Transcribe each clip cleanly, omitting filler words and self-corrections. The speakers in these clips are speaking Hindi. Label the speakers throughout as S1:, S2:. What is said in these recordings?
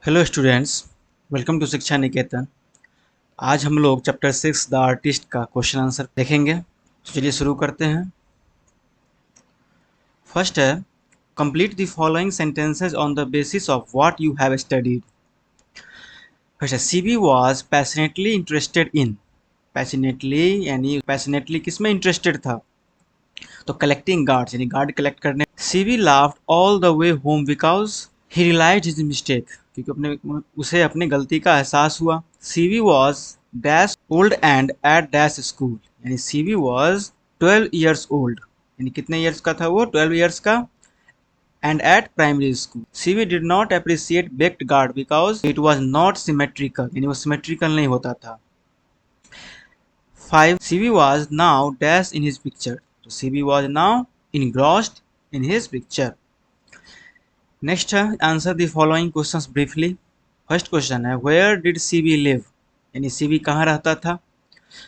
S1: हेलो स्टूडेंट्स, वेलकम टू शिक्षा निकेतन। आज हम लोग चैप्टर 6 द आर्टिस्ट का क्वेश्चन आंसर देखेंगे। तो चलिए शुरू करते हैं। फर्स्ट है, complete the following sentences on the basis of what you have studied. First है, Seibei was passionately interested in. Passionately यानी पैशनेटली किस में इंटरेस्टेड था? तो कलेक्टिंग गार्ड्स यानी गार्ड कलेक्ट करने। Seibei laughed all the way home because he realized his mistake, क्योंकि उसे अपनी गलती का एहसास हुआ। CV was dash old and at dash school, यानी सीवी वॉज 12 ईयर्स ओल्ड, यानी कितने ईयर्स का था वो? 12 ईयर्स का। And at primary school Seibei did not appreciate baked gourd because it was not symmetrical, यानी वो सिमेट्रिकल नहीं होता था। 5. CV was now dash in his picture. So CV was now engrossed in his picture. Next, answer the following questions briefly. First question है, वेयर डिड सीवी लिव, यानी सीवी कहाँ रहता था?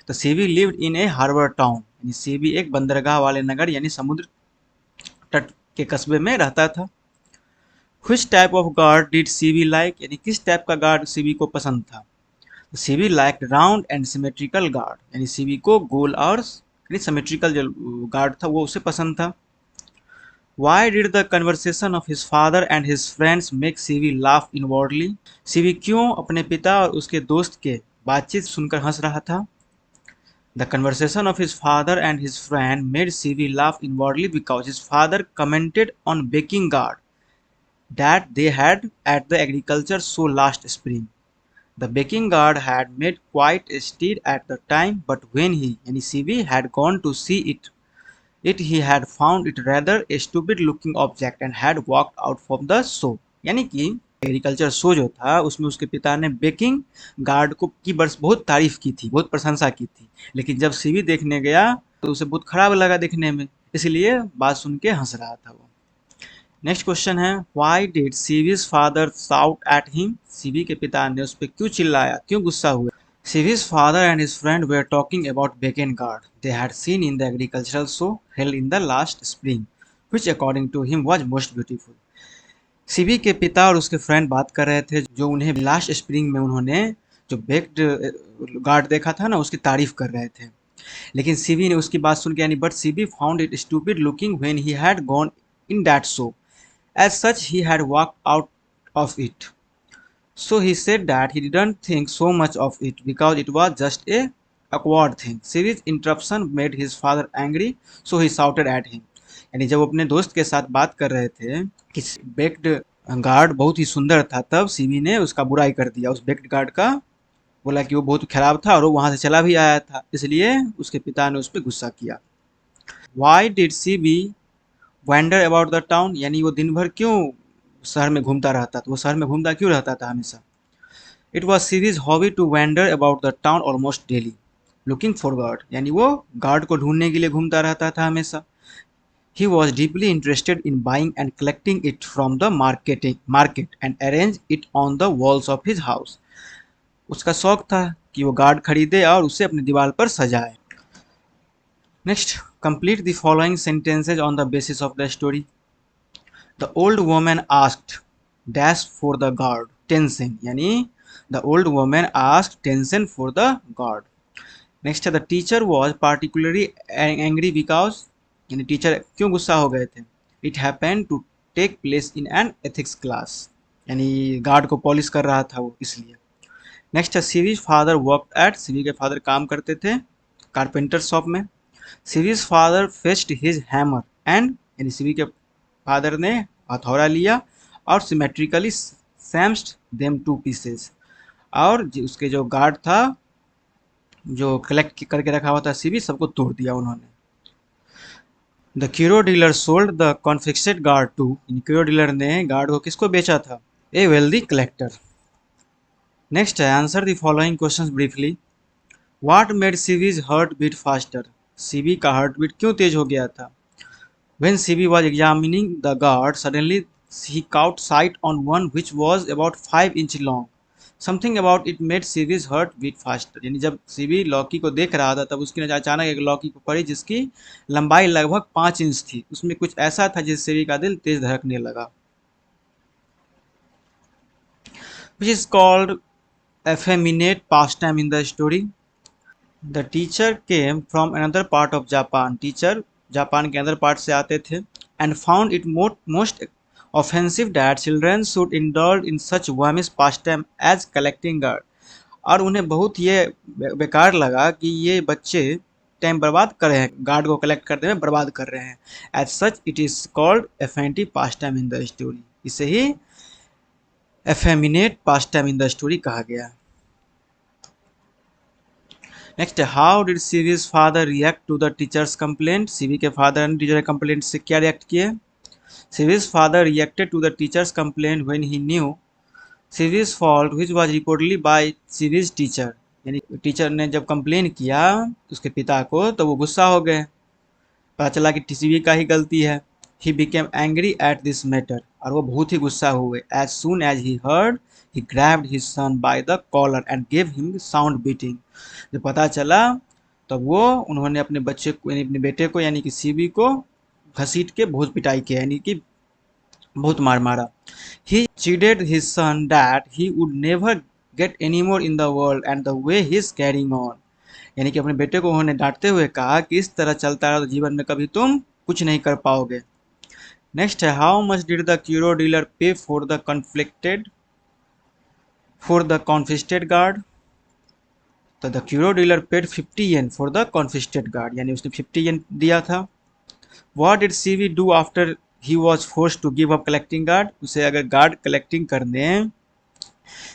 S1: तो Seibei lived in a harbour town, यानी सीवी एक बंदरगाह वाले नगर यानी समुद्र तट के कस्बे में रहता था। Which type of guard did Seibei like, यानी किस टाइप का गार्ड सीवी को पसंद था? CV like round and symmetrical guard, यानी सीवी को गोल और सिमेट्रिकल जो गार्ड था वो उसे पसंद था। Why did the conversation of his father and his friends make CV laugh inwardly? CV क्यों अपने पिता और उसके दोस्त के बातचीत सुनकर हंस रहा था? The conversation of his father and his friend made CV laugh inwardly because his father commented on baking guard that they had at the agriculture show last spring. The baking guard had made quite a stir at the time, but when he, yani CV, had gone to see it he had found it rather a stupid looking object and had walked out from the show. यानी कि एग्रीकल्चर शो जो था उसमें उसके पिता ने बेकिंग गार्ड को की बस बहुत तारीफ की थी, बहुत प्रशंसा की थी, लेकिन जब सीवी देखने गया तो उसे बहुत खराब लगा देखने में, इसलिए बात सुन के हंस रहा था वो। नेक्स्ट क्वेश्चन है, व्हाई डिड सीवीज father shout at him, Seibei के पिता ने उस पर क्यों चिल्लाया, क्यों गुस्सा हुआ? Civ's father and his friend were talking about bacon guard they had seen in the agricultural show held in the last spring, which according to him was most beautiful. CV के पिता और उसके फ्रेंड बात कर रहे थे जो उन्हें लास्ट स्प्रिंग में उन्होंने जो बेक्ड गार्ड देखा था ना उसकी तारीफ कर रहे थे, लेकिन सीवी ने उसकी बात सुन के यानी but Seibei found it stupid looking when he had gone in that show, as such he had walked out of it. So he said that he didn't think so much of it because it was just a awkward thing. Siri's interruption made his father angry, so he shouted at him. यानी जब वो अपने दोस्त के साथ बात कर रहे थे कि बेक्ड गार्ड बहुत ही सुंदर था, तब सीवी ने उसका बुराई कर दिया, उस बेक्ड गार्ड का, बोला कि वो बहुत खराब था और वो वहां से चला भी आया था, इसलिए उसके पिता ने उस पर गुस्सा किया। Why did CV wander about the town, यानी वो दिन भर क्यों शहर में घूमता रहता था, वो शहर में घूमता क्यों रहता था हमेशा? It was Seibei's hobby to wander about the town almost daily looking for gourd, यानी वो गार्ड को ढूंढने के लिए घूमता रहता था हमेशा। He was deeply interested in buying and collecting it from the market and arrange it on the walls of his house. उसका शौक था कि वो गार्ड खरीदे और उसे अपनी दीवार पर सजाए। Next, complete the following sentences on the basis of the story. The old woman asked dash for the gourd 10 cent, यानी the old woman asked 10 cents for the guard. Next, the teacher was particularly angry because, यानी टीचर क्यों गुस्सा हो गए थे? It happened to take place in an ethics class, यानी गार्ड को पॉलिश कर रहा था वो, इसलिए। Next, CVs father worked eight, CV के फादर काम करते थे कारपेंटर शॉप में। CVs father fetched his hammer and, यानी सीवी के फादर ने हथौड़ा लिया और सिमेट्रिकली सैम्स्ड देम टू पीसेस, और उसके जो गार्ड था जो कलेक्ट करके रखा हुआ था सीवी, सबको तोड़ दिया उन्होंने। The curio dealer sold the confiscated gourd to, curio dealer ने गार्ड को किसको बेचा था? A wealthy collector. नेक्स्ट है, answer the following questions briefly. What made सीवीज हार्ट बीट फास्टर, सीवी का हार्ट बीट क्यों तेज हो गया था? When Seibei was examining the gourd suddenly he caught sight on one which was about 5 inch long. Something about it made CV's heart beat faster, यानी जब सीवी लॉकी को देख रहा था तब उसकी नजर अचानक एक लॉकी को पड़ी जिसकी लंबाई लगभग 5 इंच थी, उसमें कुछ ऐसा था जिससे सीवी का दिल तेज धड़कने लगा। which is called effeminate pastime in the story. The teacher came from another part of Japan. Teacher Japan के अदर पार्ट से आते थे and found it most offensive that children should indulge in such wormish pastime as collecting guard. और उन्हें बहुत ये बेकार लगा कि ये बच्चे टाइम बर्बाद कर रहे हैं, गार्ड को कलेक्ट करने में बर्बाद कर रहे हैं. As such it is called एफेंटी pass time in the story. इसे ही effeminate pass time in the story कहा गया. नेक्स्ट, हाउ डिड सीवीज father react to the teacher's complaint. CV के फादर ने टीचर कंप्लेंट से क्या रिएक्ट किए. CVs father reacted to the teacher's complaint when he new CVs fault which was reportedly bye CVs teacher. यानी टीचर ने जब कंप्लेन किया उसके पिता को तो वो गुस्सा हो गए, पता चला कि सीवी का ही गलती है. He became angry at this matter. और वो बहुत ही गुस्सा हुए. As soon as he heard he grabbed his son by the collar and give him sound beating. जब पता चला तब वो उन्होंने अपने बच्चे को यानी अपने बेटे को यानी कि सीवी को घसीट के बहुत पिटाई किया, यानी कि बहुत मार मारा. He chided his son that he would never get any more in the world and the way he is carrying on. यानी कि अपने बेटे को उन्होंने डांटते हुए कहा कि इस तरह चलता रहा तो जीवन में कभी तुम कुछ नहीं कर पाओगे. नेक्स्ट है, how much did the curio dealer pay for the confiscated gourd. तो the curio dealer paid 50 yen for the confiscated gourd, यानी उसने 50 येन दिया था. What did CV do after he was force to give up collecting gourd. उसे अगर गार्ड कलेक्टिंग करने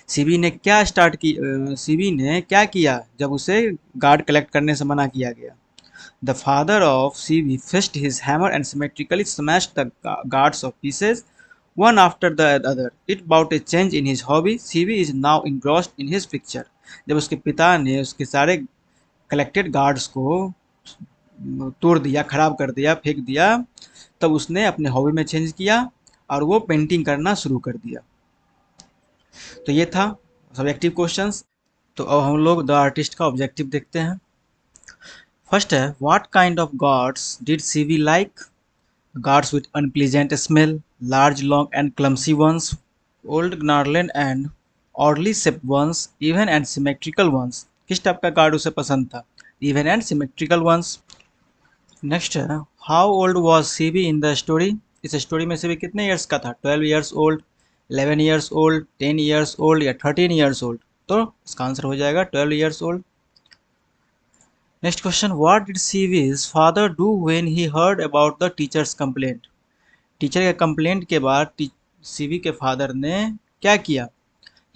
S1: सीवी ने क्या किया जब उसे गार्ड कलेक्ट करने से मना किया गया. The father of Seibei fished his hammer and symmetrically smashed the gourds of pieces one after the other. It about a change in his hobby. Seibei is now engrossed in his picture. जब उसके पिता ने उसके सारे कलेक्टेड गार्ड्स को तोड़ दिया, खराब कर दिया, फेंक दिया, तब उसने अपने हॉबी में चेंज किया और वो पेंटिंग करना शुरू कर दिया. तो ये था सब्जेक्टिव क्वेश्चंस. तो अब हम लोग द आर्टिस्ट का ऑब्जेक्टिव देखते हैं. फर्स्ट है, what kind of gourds did Seibei like. Gourds with unpleasant smell, large long and clumsy ones, old gnarled and oddly shaped ones, even and symmetrical ones. किस टाइप का गार्ड उसे पसंद था. Even and symmetrical ones. Next है, how old was Seibei in the story. इस स्टोरी में सीवी कितने ईयर्स का था. 12 years old, 11 years old, 10 years old या 13 ईयर्स ओल्ड. तो इसका आंसर हो जाएगा 12 years old. Next question, what did सीवीज father do when he heard about the teacher's complaint. Teacher के कंप्लेंट के बाद सीवी के फादर ने क्या किया.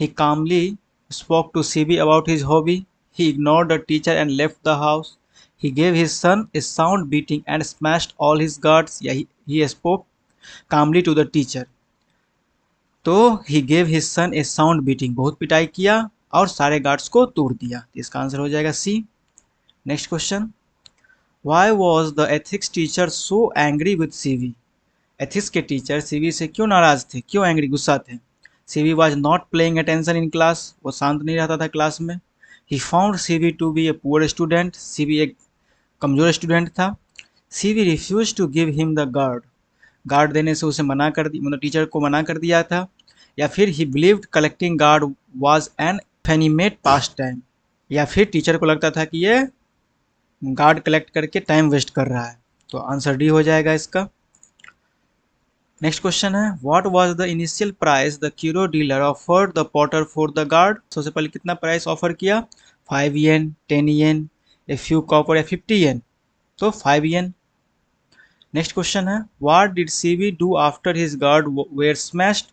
S1: He calmly spoke to Seibei about his hobby. He ignored the teacher and left the house. He gave his son a sound beating and smashed all his guards. Yeah, he spoke calmly to the teacher. तो he gave his son a sound beating. बहुत पिटाई किया और सारे गार्ड्स को तोड़ दिया. इसका आंसर हो जाएगा C. Next question, why was the ethics teacher so angry with CV. Ethics के टीचर सीवी से क्यों नाराज थे, क्यों एंग्री, गुस्सा थे. Seibei was not paying attention in class. वो शांत नहीं रहता था क्लास में. He found CV to be a poor student. Seibei एक कमजोर स्टूडेंट था. Seibei refuse to give him the gourd देने से उसे मना कर दी, मतलब टीचर को मना कर दिया था. या फिर he believed collecting gourd was an effeminate pastime. या फिर टीचर को लगता था कि ये गार्ड कलेक्ट करके टाइम वेस्ट कर रहा है. तो आंसर डी हो जाएगा इसका. नेक्स्ट क्वेश्चन है, what was the initial price the curio dealer offered the potter for the gourd. सबसे पहले कितना प्राइस ऑफर किया. 5 येन, 10 येन, ए फ्यू कॉपर या 50 येन. तो 5 येन. नेक्स्ट क्वेश्चन है, what did CV do after his guard were smashed.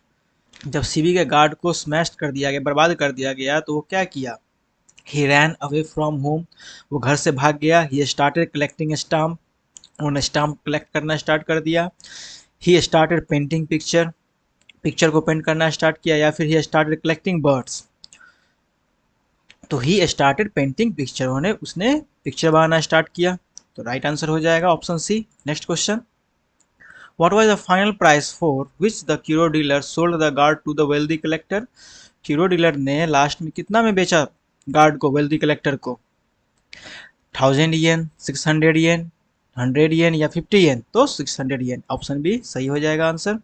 S1: जब सीवी के गार्ड को स्मैश कर दिया गया, बर्बाद कर दिया गया, तो वो क्या किया. He ran away from home. वो घर से भाग गया. He started collecting stamp. उन्होंने स्टाम्प कलेक्ट करना स्टार्ट कर दिया. ही स्टार्टेड पेंटिंग पिक्चर को पेंट करना स्टार्ट किया. या फिर ही स्टार्टेड कलेक्टिंग बर्ड्स. तो ही स्टार्टेड पेंटिंग पिक्चर, उसने पिक्चर बनाना स्टार्ट किया. तो राइट आंसर हो जाएगा option C. Next question, what was the final price for which the curio dealer sold the gourd to the wealthy collector. Curio dealer ने लास्ट में कितना में बेचा गार्ड को, वेल्दी कलेक्टर को. 1000 येन, 600 येन, 100 येन या 50 येन. तो 600 येन. ऑप्शन बी सही हो जाएगा आंसर.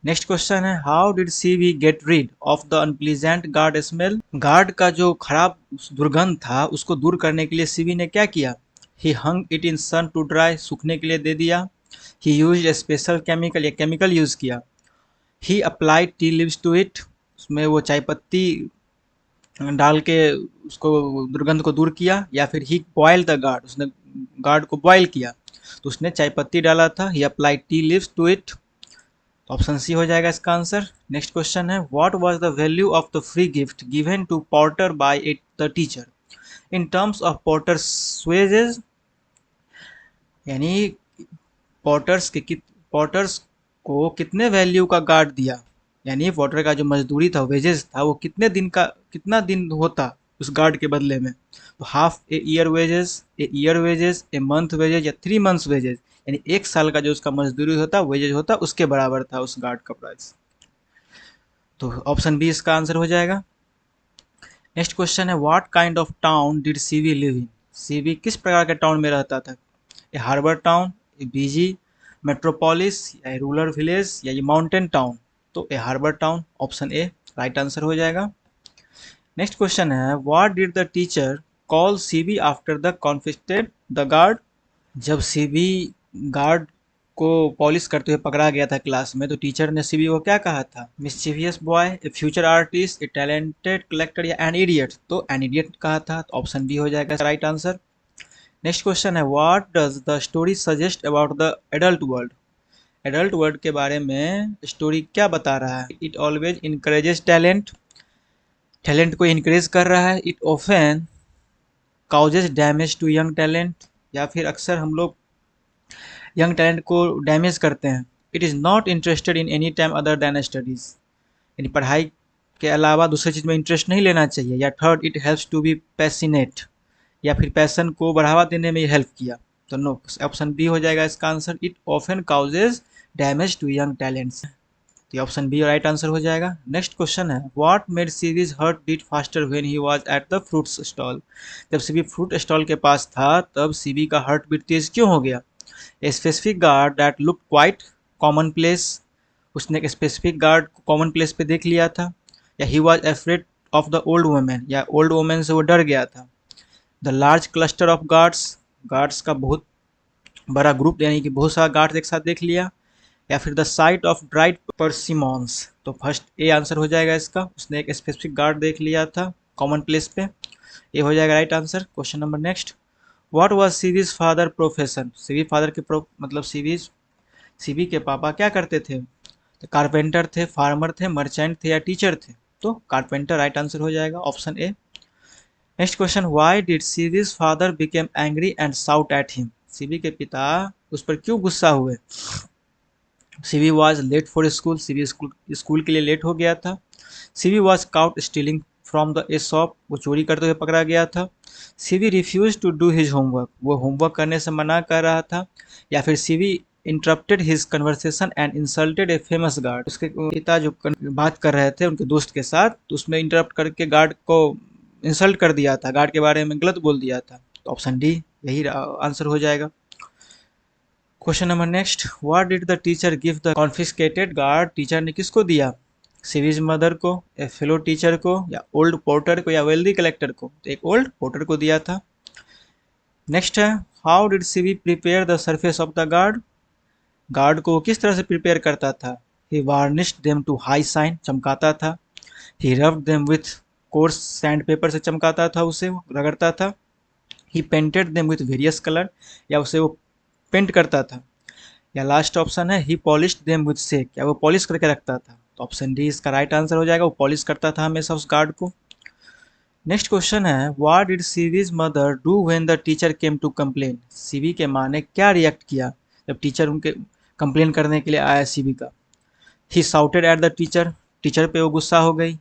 S1: नेक्स्ट क्वेश्चन है how did CV get rid of the unpleasant guard smell. Guard का जो खराब दुर्गंध था उसको दूर करने के लिए सीवी ने क्या किया? He hung it in sun to dry, सूखने के लिए दे दिया। He use a special chemical, या केमिकल यूज किया। He applied tea leaves to it, उसमें वो चाय पत्ती डाल के उसको दुर्गंध को दूर किया। या फिर ही बॉयल द गार्ड, उसने गार्ड को बॉयल किया तो उसने चाय पत्ती डाला था। He applied tea leaves to it, option C हो जाएगा इसका आंसर। नेक्स्ट क्वेश्चन है what was the value of the free gift given to porter by it the teacher in terms of porter's wages. यानी पॉटर्स को कितने वैल्यू का गार्ड दिया, यानी पॉटर का जो मजदूरी था वेजेस था वो कितने दिन का, कितना दिन होता उस गार्ड के बदले में। तो half a year wages, a year wages, a month wages, या 3 मंथ्स वेजेस, यानी 1 साल का जो उसका मजदूरी होता वेजेज होता उसके बराबर था उस गार्ड का प्राइस। तो ऑप्शन बी इसका आंसर हो जाएगा। नेक्स्ट क्वेश्चन है what kind of town did Seibei live in. Seibei किस प्रकार के टाउन में रहता था? A harbour town, a busy metropolis, या रूरल विलेज, या ये माउंटेन टाउन। तो a harbour town, option A right answer हो जाएगा। नेक्स्ट क्वेश्चन है what did the teacher call Seibei after the confiscated the gourd. जब सीवी गार्ड को पॉलिश करते हुए पकड़ा गया था क्लास में तो टीचर ने सीवी को क्या कहा था? Mischievous boy, a future artist, a talented collector, या एन इडियट। तो एन इडियट कहा था, तो ऑप्शन बी हो जाएगा राइट आंसर। नेक्स्ट क्वेश्चन है what does the story suggest about the adult world. Adult world के बारे में स्टोरी क्या बता रहा है? It always encourages talent, talent को इनकरेज कर रहा है। It often causes damage to young talent, या फिर अक्सर हम लोग यंग टैलेंट को डैमेज करते हैं। It is not interested in any time other than studies, यानी पढ़ाई के अलावा दूसरी चीज़ में इंटरेस्ट नहीं लेना चाहिए। या third it helps to be passionate, या फिर पैसन को बढ़ावा देने में हेल्प किया। तो नो, ऑप्शन बी हो जाएगा इसका answer. It often causes damage to young talents, तो ऑप्शन बी राइट आंसर हो जाएगा। नेक्स्ट क्वेश्चन है व्हाट मेड सीवीज heart beat faster when he was at the fruits stall. जब सीवी फ्रूट स्टॉल के पास था तब सीवी का हार्ट बीट तेज क्यों हो गया? A specific guard that look quite common place, उसने एक स्पेसिफिक गार्ड को कॉमन प्लेस पे देख लिया था। या he was afraid of the old women, या ओल्ड वुमेन से वो डर गया था। The large cluster of guards, guards का बहुत बड़ा ग्रुप, यानी कि बहुत सारा गार्ड्स एक साथ देख लिया। या फिर द साइट ऑफ ड्राइड परसिमॉन्स। तो फर्स्ट ए आंसर हो जाएगा इसका, उसने एक स्पेसिफिक गार्ड देख लिया था कॉमन प्लेस पे, ये हो जाएगा right answer. Question number next what was CVs father profession. CV father के मतलब सीवी के पापा क्या करते थे? तो कारपेंटर थे, फार्मर थे, मर्चेंट थे, या टीचर थे। तो कारपेंटर राइट आंसर हो जाएगा, option A. Next question why did सीवीज father became angry and shout at him. Seibei के पिता उस पर क्यों गुस्सा हुए? Seibei was late for school, Seibei school के लिए लेट हो गया था। Seibei was caught stealing from the a shop, वो चोरी करते हुए पकड़ा गया था। Seibei refuse to do his homework, वो होमवर्क करने से मना कर रहा था। या फिर CV interrupted his conversation and insulted a famous gourd, उसके पिता जो बात कर रहे थे उनके दोस्त के साथ तो उसमें इंटरप्ट करके गार्ड को इंसल्ट कर दिया था, गार्ड के बारे में गलत बोल दिया था। तो ऑप्शन डी यही आंसर हो जाएगा। Question number next what did the teacher give the confiscated guard. Teacher ने किसको दिया? सीवीज मदर को, या फेलो टीचर को, या ओल्ड पोर्टर को, या वेल्दी कलेक्टर को। तो एक ओल्ड पोर्टर को दिया था। नेक्स्ट है how did Seibei prepare the surface of the gourd. Gourd को किस तरह से प्रिपेयर करता था? He varnished them to high shine, चमकाता था। He rubbed them with coarse sand paper से चमकाता था, उसे रगड़ता था। He painted them with various colour, या उसे वो पेंट करता था। या लास्ट ऑप्शन है ही पॉलिश्ड देम विथ सेक, या वो पॉलिश करके रखता था। तो ऑप्शन डी इसका राइट आंसर हो जाएगा, वो पॉलिश करता था हमेशा उस गार्ड को। नेक्स्ट क्वेश्चन है व्हाट डिड सीवीज mother do when the teacher came to complain. Seibei के माँ ने क्या रिएक्ट किया जब टीचर उनके कंप्लेन करने के लिए आया सीवी का? ही shouted at the teacher, teacher पे वो गुस्सा हो गई।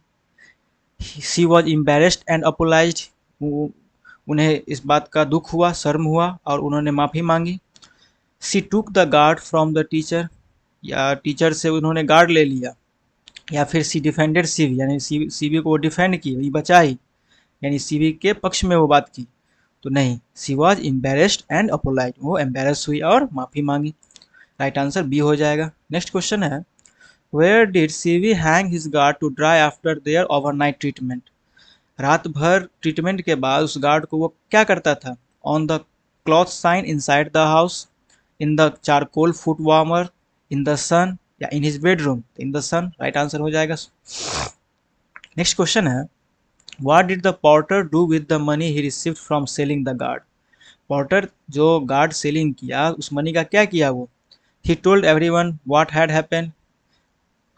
S1: शी वॉज एम्बेरेस्ड एंड अपोलाइज्ड, उन्हें इस बात का दुख हुआ, शर्म हुआ और उन्होंने माफ़ी मांगी। She took the guard from the teacher, या टीचर से उन्होंने गार्ड ले लिया। या फिर सी डिफेंडेड सीवी, यानी सीवी को वो डिफेंड की, ये बचाई, यानी सीवी के पक्ष में वो बात की। तो नहीं, she was embarrassed and apologise, वो एम्बेरस हुई और माफ़ी मांगी। राइट आंसर बी हो जाएगा। नेक्स्ट क्वेश्चन है where did Seibei hang his gourd to dry after their overnight treatment? रात भर ट्रीटमेंट के बाद उस गार्ड को वो क्या करता था? On the cloth sign inside the house, in the charcoal foot warmer, in the sun, या in his bedroom? In the sun right answer हो जाएगा। नेक्स्ट क्वेश्चन है, what did the porter do with the money he received from selling the gourd? Porter जो गार्ड सेलिंग किया उस मनी का क्या किया वो? He told everyone what had happened,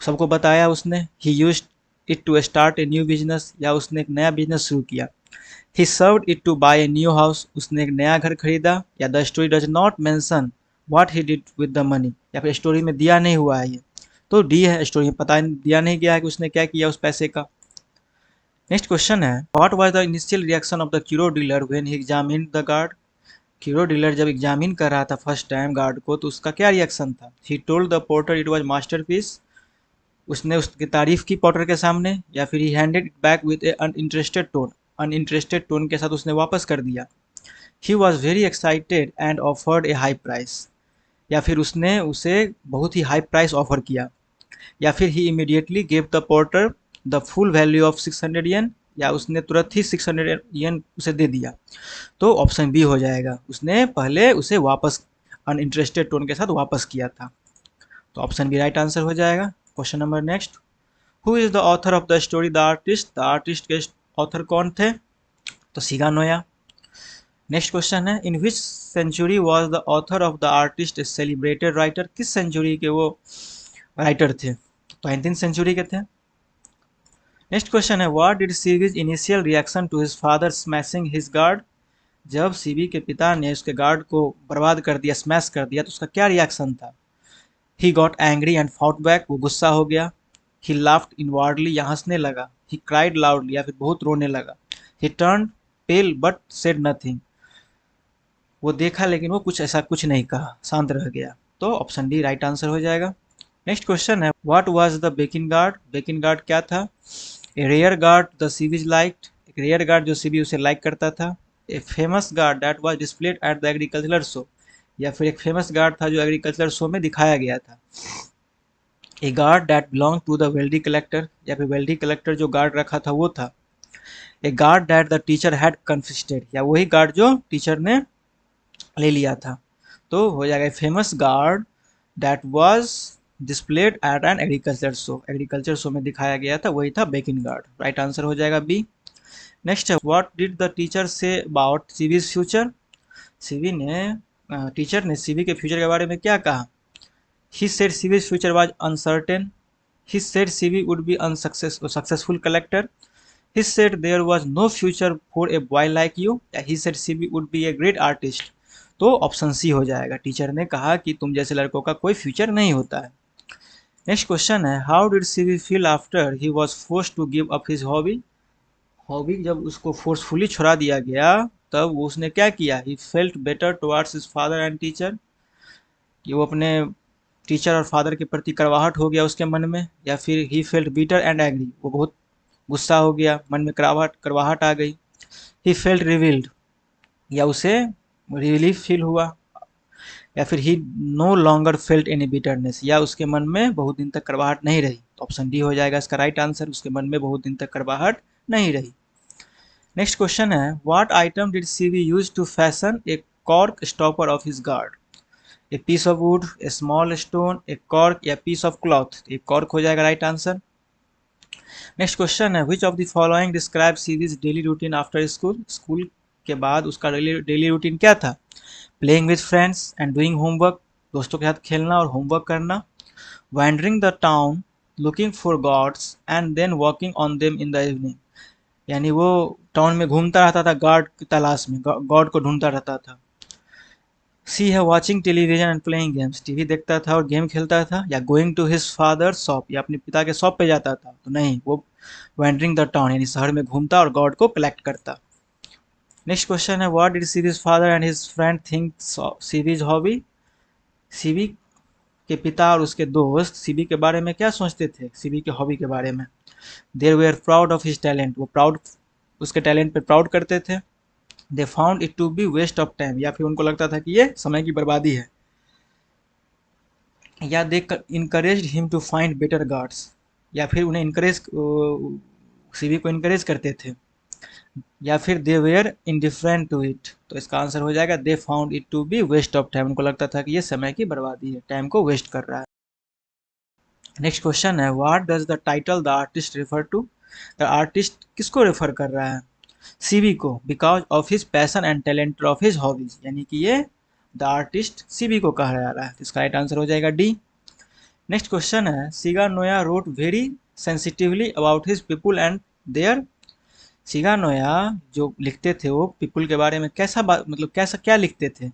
S1: सबको बताया उसने। He used it to start a new business, या उसने एक नया बिजनेस शुरू किया। He served it to buy a new house, उसने एक नया घर खरीदा। या the story does not mention what he did with the money, या फिर स्टोरी में दिया नहीं हुआ है ये, तो डी है, स्टोरी में पता दिया नहीं गया है कि उसने क्या किया उस पैसे का। नेक्स्ट क्वेश्चन है, what was the initial reaction of the curio dealer when he examined the gourd? Curio dealer जब एग्जामिन कर रहा था फर्स्ट टाइम गार्ड को, तो उसका क्या रिएक्शन था? He told the porter it was masterpiece, उसने उसकी तारीफ की पॉटर के सामने। या फिर ही handed it back with A uninterested tone, uninterested tone के साथ उसने वापस कर दिया। He was very excited and offered A high price, या फिर उसने उसे बहुत ही हाई प्राइस ऑफर किया। या फिर he immediately gave the porter the full value of 600 yen, या उसने तुरंत ही 600 येन उसे दे दिया। तो ऑप्शन बी हो जाएगा, उसने पहले उसे वापस अनइंटरेस्टेड टोन के साथ वापस किया था। तो ऑप्शन बी राइट आंसर हो जाएगा। Question number next, who is the author of the story the artist? The artist के ऑथर कौन थे? तो सिगा नोया। नेक्स्ट क्वेश्चन है, in which century was the author of the artist a celebrated writer? किस सेंचुरी के वो राइटर थे? तो 19th सेंचुरी के थे। नेक्स्ट क्वेश्चन है, व्हाट डिड सीवीज initial reaction to his father smashing his gourd? जब सीवी के पिता ने उसके गार्ड को बर्बाद कर दिया, स्मैश कर दिया, तो उसका क्या रिएक्शन था? He got angry and fought back, वो गुस्सा हो गया। ही लाफ्ड इनवार्डली, या हंसने लगा। ही क्राइड लाउडली, या फिर बहुत रोने लगा। He turn pale but said nothing, वो देखा लेकिन वो कुछ ऐसा कुछ नहीं कहा, शांत रह गया। तो ऑप्शन डी राइट आंसर हो जाएगा। नेक्स्ट क्वेश्चन है, what was the बेकिन guard? बेकिन guard क्या था? ए rare guard the CVs liked, एक रेयर गार्ड जो सीवी उसे लाइक करता था। ए famous guard that was displayed at the agricultural show, या फिर एक फेमस गार्ड था जो एग्रीकल्चर शो में दिखाया गया था। A gourd that belong to the wealthy collector, या फिर वेल्डी कलेक्टर जो गार्ड रखा था वो था। A gourd that the teacher had confiscated, या वही गार्ड जो टीचर ने ले लिया था। तो हो जाएगा famous guard that was displayed eight an agriculture show, agriculture show में दिखाया गया था, वही था बेकिन गार्ड। राइट आंसर हो जाएगा बी। नेक्स्ट है, what did the teacher say about CVs future? CV ने टीचर ने सीवी के फ्यूचर के बारे में क्या कहा? He said CV's future was uncertain. He said CV would be successful collector. He said there was no future for a boy like you. He said CV would be a great artist. तो ऑप्शन सी हो जाएगा, टीचर ने कहा कि तुम जैसे लड़कों का कोई फ्यूचर नहीं होता है। नेक्स्ट क्वेश्चन है, how did Seibei feel after he was forced to give up his hobby? Hobby जब उसको फोर्सफुली छुड़ा दिया गया तब उसने क्या किया? He felt better towards his father and teacher, कि वो अपने टीचर और फादर के प्रति कड़वाहट हो गया उसके मन में। या फिर he felt bitter and angry, वो बहुत गुस्सा हो गया, मन में कड़वाहट आ गई। ही फेल्ट रिवील्ड, या उसे रिलीफ फील हुआ। या फिर he no longer felt any bitterness, या उसके मन में बहुत दिन तक कड़वाहट नहीं रही। तो ऑप्शन डी हो जाएगा इसका राइट आंसर, उसके मन में बहुत दिन तक कड़वाहट नहीं रही। नेक्स्ट क्वेश्चन है, what item did Seibei use to fashion a cork stopper of his gourd? A piece of wood, a small stone, a cork, या पीस ऑफ क्लॉथ? एक कॉर्क हो जाएगा राइट आंसर। नेक्स्ट क्वेश्चन है, which of the following describe सीवीज daily routine after school? School के बाद उसका डेली रूटीन क्या था? Playing with friends and doing homework, दोस्तों के साथ खेलना और होमवर्क करना। Wandering the town looking for gourds and then walking on them in the evening, यानी वो टाउन में घूमता रहता था गॉड की तलाश में, गॉड को ढूंढता रहता था। सी है watching television and playing games, TV देखता था और गेम खेलता था। या going to his father shop, या अपने पिता के शॉप पे जाता था। तो नहीं, वो वैंडरिंग द टाउन यानी शहर में घूमता और गॉड को कलेक्ट करता। नेक्स्ट क्वेश्चन है, व्हाट डिड सीवीज father and his friend think CVs hobby? CV के पिता और उसके दोस्त सीवी के बारे में क्या सोचते थे? सीवी के हॉबी के बारे में। There were proud of his talent, वो प्राउड उसके टैलेंट पे प्राउड करते थे। They found it to be waste of time, या फिर उनको लगता था कि ये समय की बर्बादी है। या they encouraged him to find better gourds, या फिर उन्हें इनकरेज, सीबी को इनकरेज करते थे, या फिर they were indifferent to it. तो इसका आंसर हो जाएगा they found it to be waste of time, उनको लगता था कि ये समय की बर्बादी है, टाइम को वेस्ट कर रहा है। नेक्स्ट क्वेश्चन है what does the title the artist refer to. The artist किसको रेफर कर रहा है, सीबी को, because of his passion and talent of his hobbies, यानी कि ये द आर्टिस्ट सीबी को कहा जा रहा है। इसका राइट आंसर हो जाएगा डी। नेक्स्ट क्वेश्चन है Shiga Naoya wrote very sensitively about his people and there. Shiga Naoya जो लिखते थे वो पीपुल के बारे में कैसा मतलब कैसा क्या लिखते थे,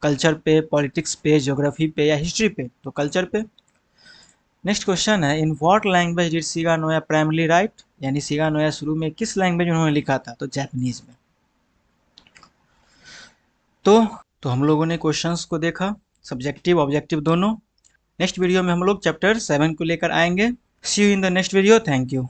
S1: कल्चर पे, पॉलिटिक्स पे, ज्योग्राफी पे या हिस्ट्री पे, तो कल्चर पे। नेक्स्ट क्वेश्चन है in what language did Shiga Naoya primarily write, यानी सिगा नोया शुरू में किस लैंग्वेज में उन्होंने लिखा था, तो जापानीज में। तो हम लोगों ने क्वेश्चंस को देखा, सब्जेक्टिव ऑब्जेक्टिव दोनों। नेक्स्ट वीडियो में हम लोग चैप्टर 7 को लेकर आएंगे। See you in the next video, thank you.